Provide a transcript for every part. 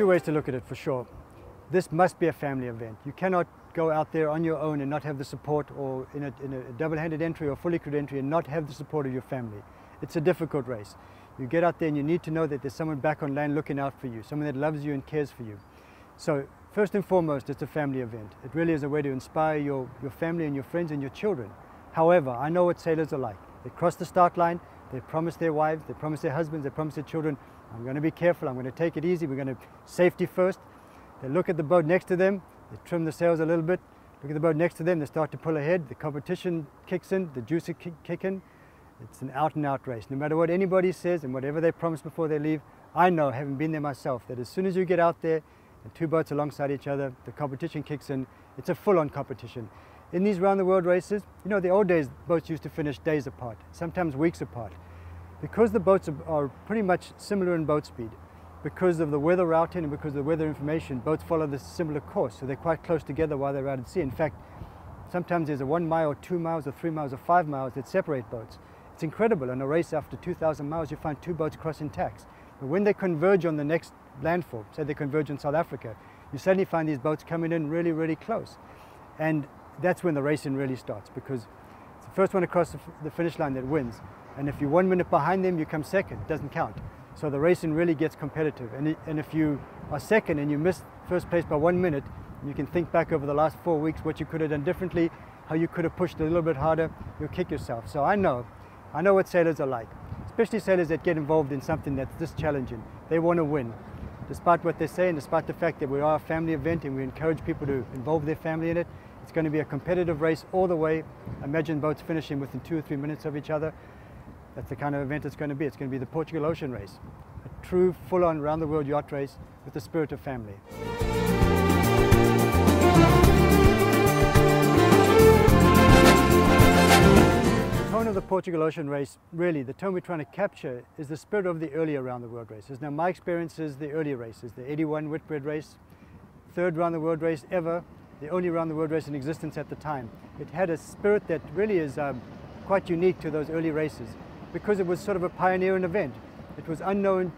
ways to look at it for sure. This must be a family event. You cannot go out there on your own and not have the support, or in a double-handed entry or fully crewed entry and not have the support of your family. It's a difficult race. You get out there and you need to know that there's someone back on land looking out for you, someone that loves you and cares for you. So first and foremost, it's a family event. It really is a way to inspire your family and your friends and your children. However, I know what sailors are like. They cross the start line, they promise their wives, they promise their husbands, they promise their children, I'm going to be careful, I'm going to take it easy, we're going to safety first. They look at the boat next to them, they trim the sails a little bit, look at the boat next to them, they start to pull ahead, the competition kicks in, the juices kick in. It's an out and out race. No matter what anybody says and whatever they promise before they leave, I know, having been there myself, that as soon as you get out there and two boats alongside each other, the competition kicks in. It's a full-on competition. In these round the world races, you know, the old days, boats used to finish days apart, sometimes weeks apart. Because the boats are pretty much similar in boat speed, because of the weather routing and because of the weather information, boats follow this similar course, so they're quite close together while they're out at sea. In fact, sometimes there's a 1 mile or 2 miles or 3 miles or 5 miles that separate boats. It's incredible. In a race after 2,000 miles, you find two boats crossing tacks. But when they converge on the next landfall, say they converge in South Africa, you suddenly find these boats coming in really, really close. And that's when the racing really starts, because it's the first one across the finish line that wins. And if you're 1 minute behind them, you come second. It doesn't count. So the racing really gets competitive. And if you are second and you miss first place by 1 minute, you can think back over the last 4 weeks what you could have done differently, how you could have pushed a little bit harder, you'll kick yourself. So I know what sailors are like, especially sailors that get involved in something that's this challenging. They want to win. Despite what they say and despite the fact that we are a family event and we encourage people to involve their family in it, it's going to be a competitive race all the way. Imagine boats finishing within 2 or 3 minutes of each other. That's the kind of event it's going to be. It's going to be the Portugal Ocean Race, a true full-on round-the-world yacht race with the spirit of family. The tone of the Portugal Ocean Race, really, the tone we're trying to capture is the spirit of the earlier round-the-world races. Now, my experience is the earlier races, the 81 Whitbread race, third round-the-world race ever, the only round-the-world race in existence at the time. It had a spirit that really is quite unique to those early races, because it was sort of a pioneering event. It was unknown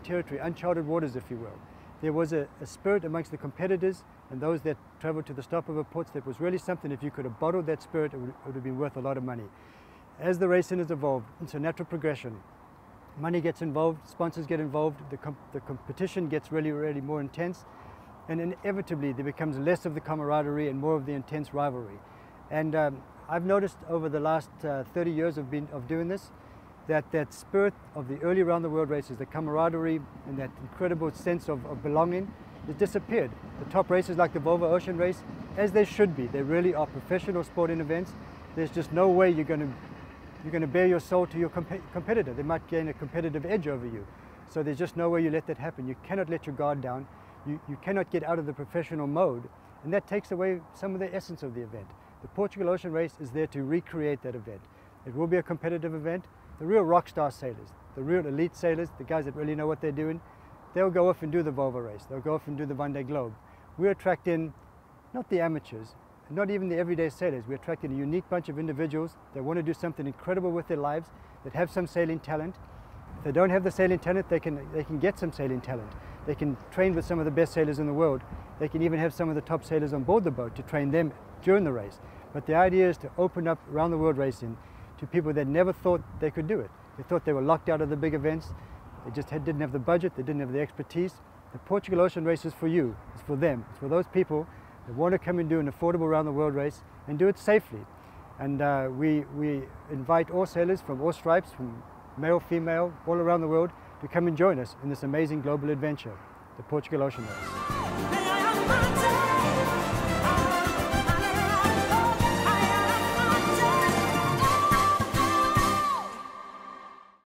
territory, uncharted waters, if you will. There was a spirit amongst the competitors and those that traveled to the stopover ports that was really something. If you could have bottled that spirit, it would have been worth a lot of money. As the racing has evolved, it's a natural progression. Money gets involved, sponsors get involved, the competition gets really, really more intense, and inevitably there becomes less of the camaraderie and more of the intense rivalry. And I've noticed over the last 30 years of doing this, that spirit of the early round the world races, the camaraderie and that incredible sense of belonging, has disappeared. The top races like the Volvo Ocean Race, as they should be, they really are professional sporting events. There's just no way you're going to bare your soul to your competitor. They might gain a competitive edge over you. So there's just no way you let that happen. You cannot let your guard down. You cannot get out of the professional mode, and that takes away some of the essence of the event. The Portugal Ocean Race is there to recreate that event. It will be a competitive event. The real rock star sailors, the real elite sailors, the guys that really know what they're doing, they'll go off and do the Volvo race. They'll go off and do the Vendée Globe. We attract in not the amateurs, not even the everyday sailors. We attract in a unique bunch of individuals that want to do something incredible with their lives, that have some sailing talent. If they don't have the sailing talent, they can get some sailing talent. They can train with some of the best sailors in the world. They can even have some of the top sailors on board the boat to train them during the race. But the idea is to open up round the world racing to people that never thought they could do it. They thought they were locked out of the big events. They just didn't have the budget, they didn't have the expertise. The Portugal Ocean Race is for you, it's for them. It's for those people that want to come and do an affordable round the world race and do it safely. And we invite all sailors from all stripes, from male, female, all around the world, to come and join us in this amazing global adventure, the Portugal Ocean Race.